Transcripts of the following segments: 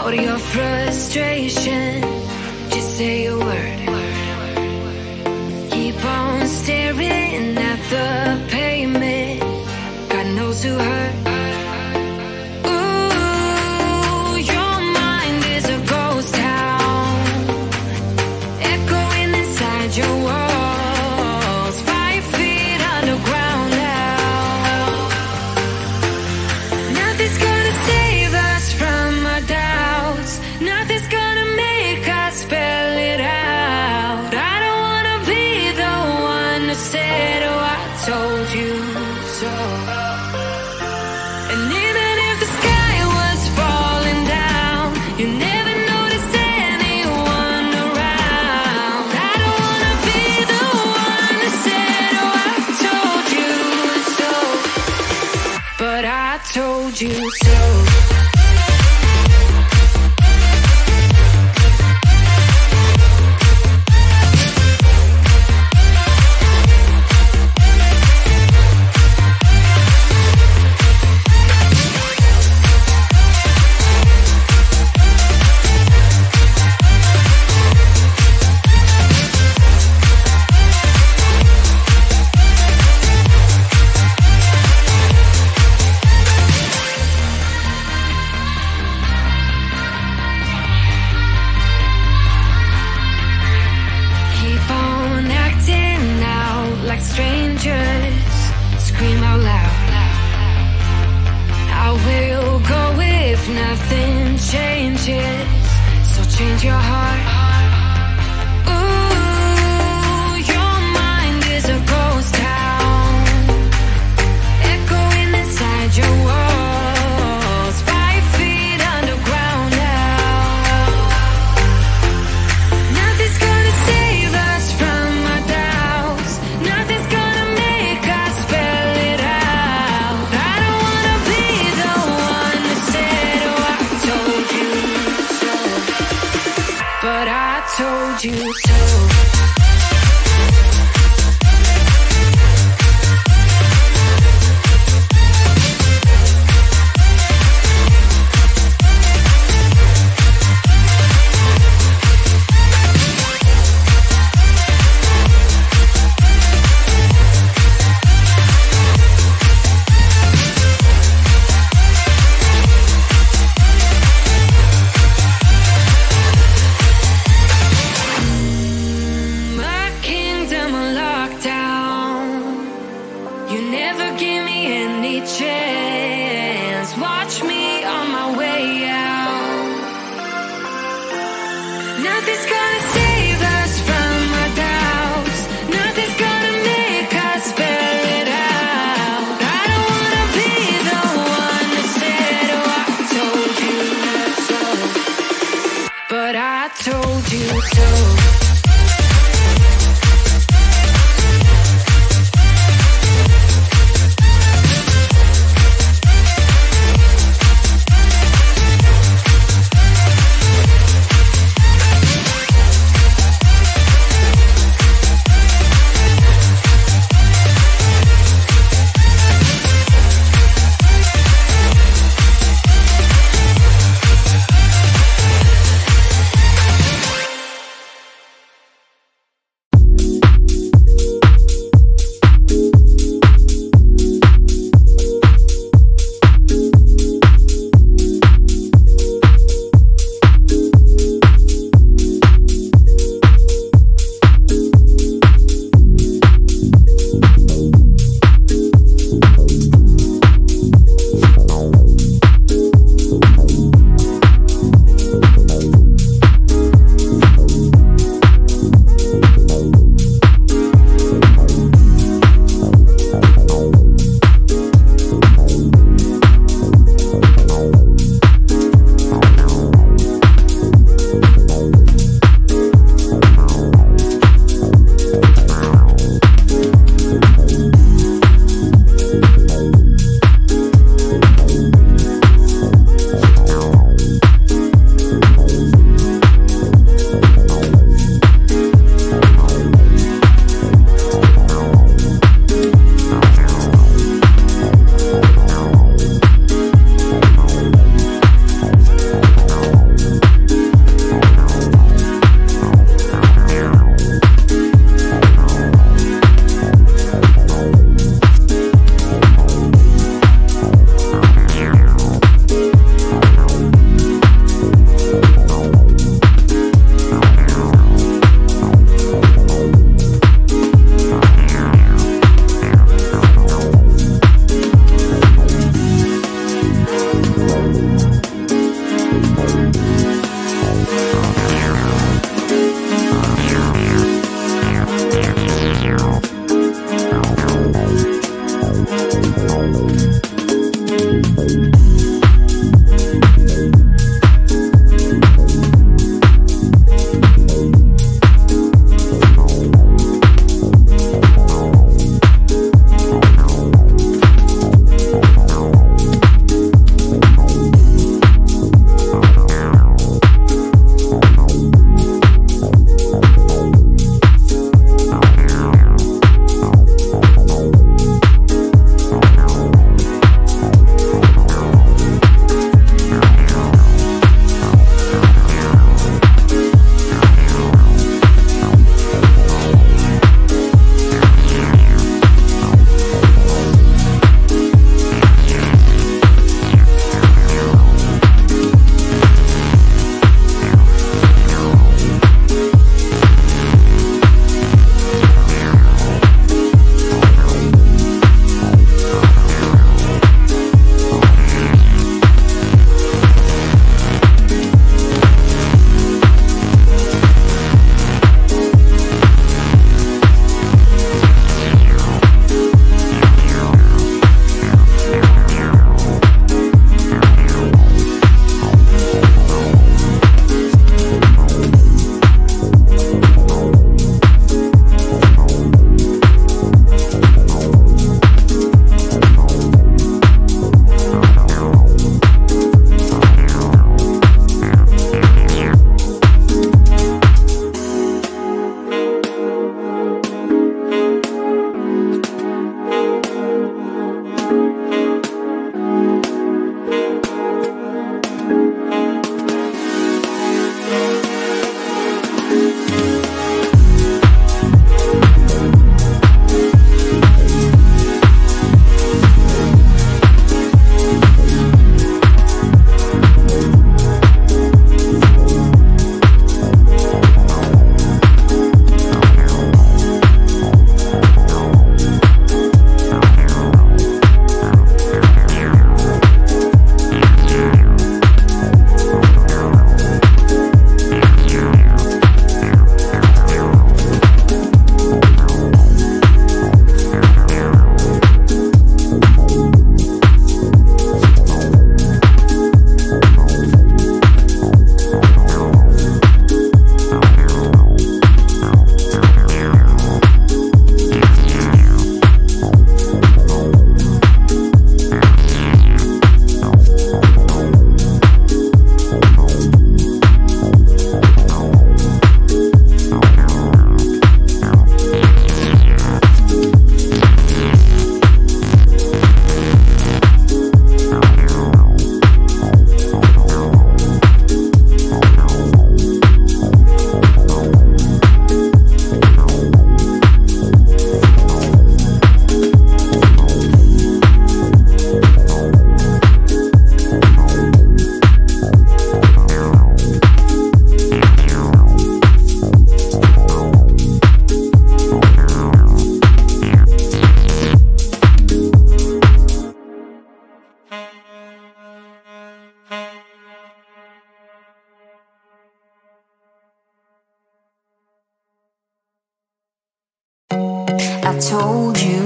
out your frustration. Just say a word. Keep on staring at the pavement. God knows who hurt. Ooh, your mind is a ghost town, echoing inside your walls, 5 feet underground now. Nothing's gonna save us from our doubts. Nothing's gonna make us spell it out. I don't wanna be the one who said, oh, I told you so. And even if the sky was falling down, you never noticed anyone around. I don't wanna be the one who said, oh, I told you so. But I told you so. Keep on acting out like strangers. Scream out loud. I will go if nothing changes. So change your heart. Ooh, your mind is a ghost town, echoing inside your walls, 5 feet underground now. Nothing's gonna save us from our doubts. Nothing's gonna make us spell it out. I don't wanna be the one who said, oh, I told you so. But I told you so. I told you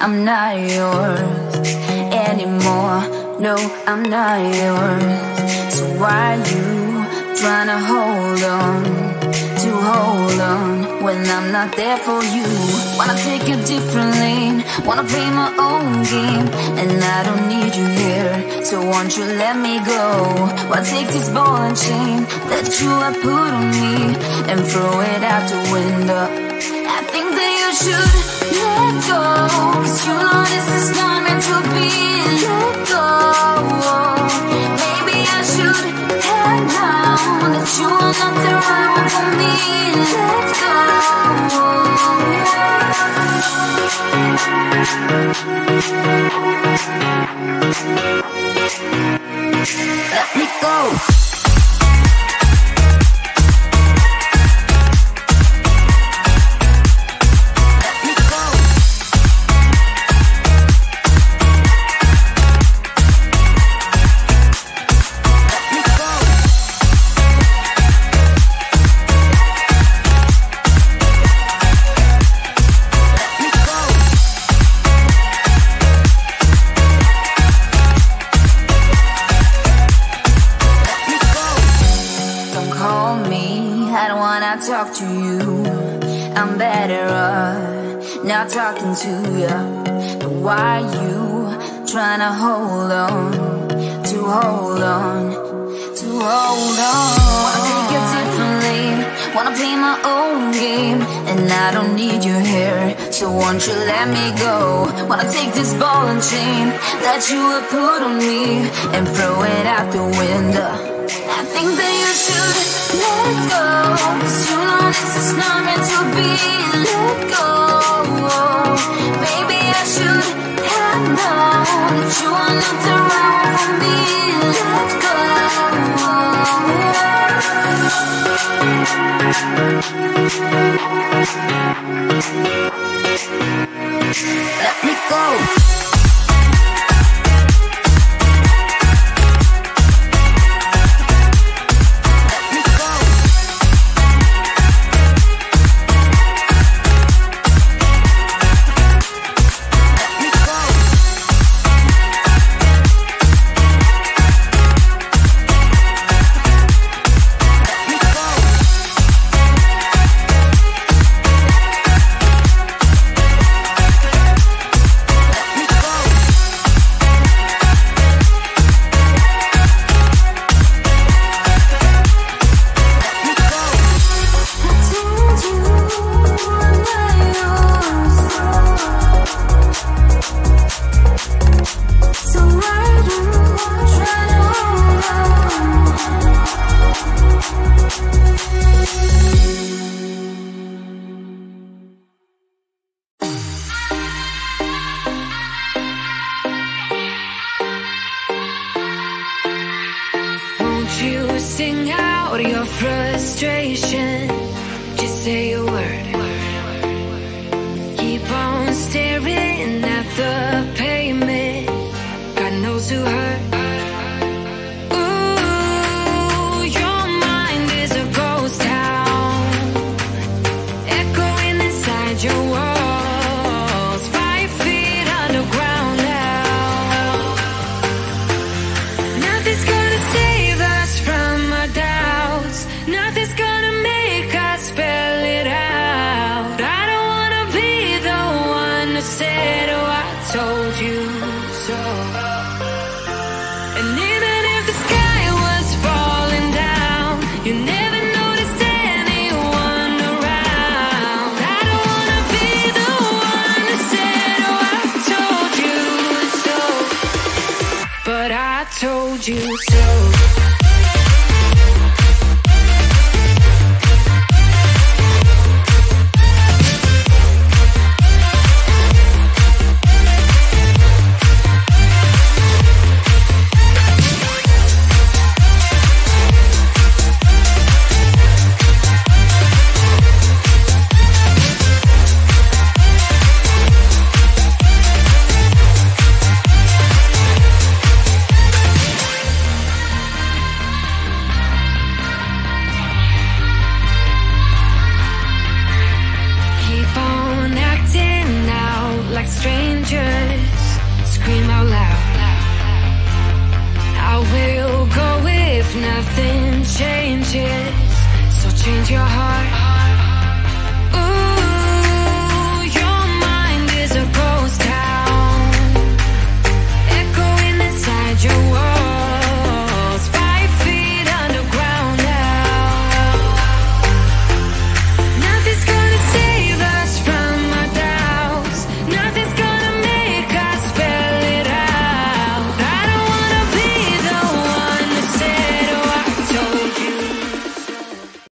I'm not yours anymore. No, I'm not yours. So why you trying to hold on when I'm not there for you? Wanna take a different lane, wanna play my own game, and I don't need you here, so won't you let me go? Wanna take this ball and chain that you have put on me and throw it out the window. I think that you should let go, 'cause you know this is not meant to be. Let go. Maybe I should have known that you are not the right one for me. Let go. Let me go. Talk to you, I'm better off not talking to you. But why you trying to hold on? Wanna take a different lane, wanna play my own game, and I don't need you here, so won't you let me go? Wanna take this ball and chain that you have put on me and throw it out the window. I think that you should let go, 'cause you know this is not meant to be. Let go. Maybe I should have known that you are not the right one for me. Let go. Let me go. strangers scream out loud. I will go if nothing changes. So change your heart